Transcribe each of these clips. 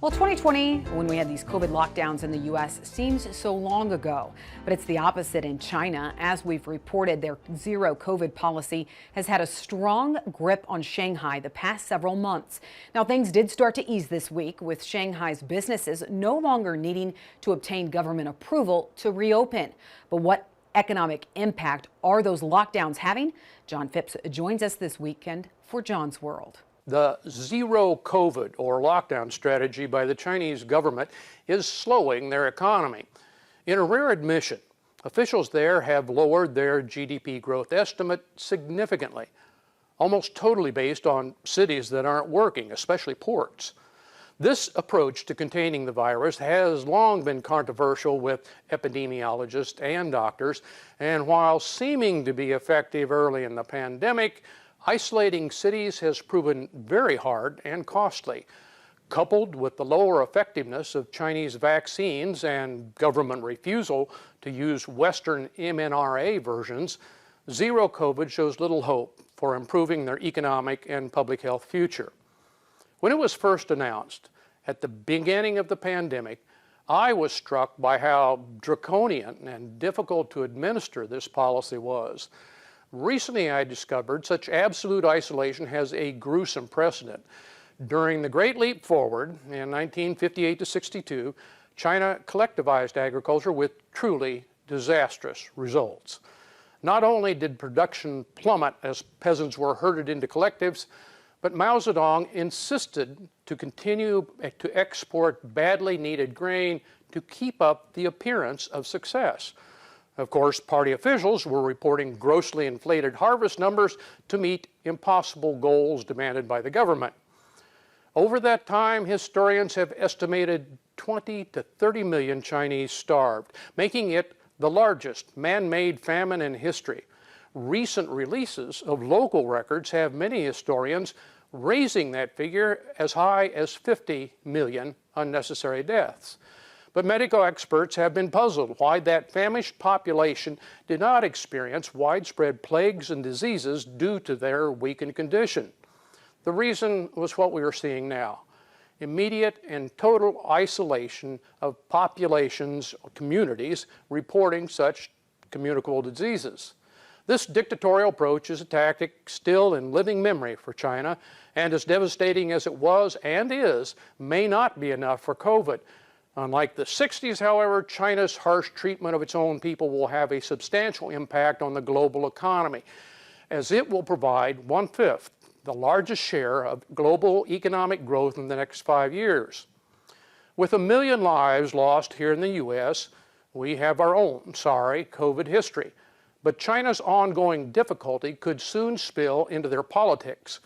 Well, 2020, when we had these COVID lockdowns in the U.S., seems so long ago. But it's the opposite in China. As we've reported, their zero COVID policy has had a strong grip on Shanghai the past several months. Now, things did start to ease this week, with Shanghai's businesses no longer needing to obtain government approval to reopen. But what economic impact are those lockdowns having? John Phipps joins us this weekend for John's World. The zero COVID or lockdown strategy by the Chinese government is slowing their economy. In a rare admission, officials there have lowered their GDP growth estimate significantly, almost totally based on cities that aren't working, especially ports. This approach to containing the virus has long been controversial with epidemiologists and doctors, and while seeming to be effective early in the pandemic, isolating cities has proven very hard and costly. Coupled with the lower effectiveness of Chinese vaccines and government refusal to use Western mRNA versions, zero COVID shows little hope for improving their economic and public health future. When it was first announced at the beginning of the pandemic, I was struck by how draconian and difficult to administer this policy was. Recently, I discovered such absolute isolation has a gruesome precedent. During the Great Leap Forward in 1958 to 62, China collectivized agriculture with truly disastrous results. Not only did production plummet as peasants were herded into collectives, but Mao Zedong insisted to continue to export badly needed grain to keep up the appearance of success. Of course, party officials were reporting grossly inflated harvest numbers to meet impossible goals demanded by the government. Over that time, historians have estimated 20 to 30 million Chinese starved, making it the largest man-made famine in history. Recent releases of local records have many historians raising that figure as high as 50 million unnecessary deaths. But medical experts have been puzzled why that famished population did not experience widespread plagues and diseases due to their weakened condition. The reason was what we are seeing now: immediate and total isolation of populations or communities reporting such communicable diseases. This dictatorial approach is a tactic still in living memory for China, and as devastating as it was and is, may not be enough for COVID. Unlike the 60s, however, China's harsh treatment of its own people will have a substantial impact on the global economy, as it will provide 1/5, the largest share of global economic growth in the next 5 years. With 1 million lives lost here in the U.S., we have our own sorry COVID history. But China's ongoing difficulty could soon spill into their politics.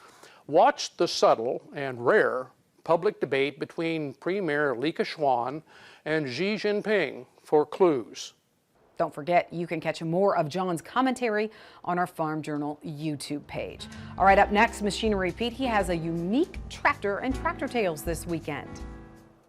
Watch the subtle and rare public debate between Premier Li Keqiang and Xi Jinping for clues. Don't forget, you can catch more of John's commentary on our Farm Journal YouTube page. All right, up next, Machinery Pete. He has a unique tractor and tractor tales this weekend.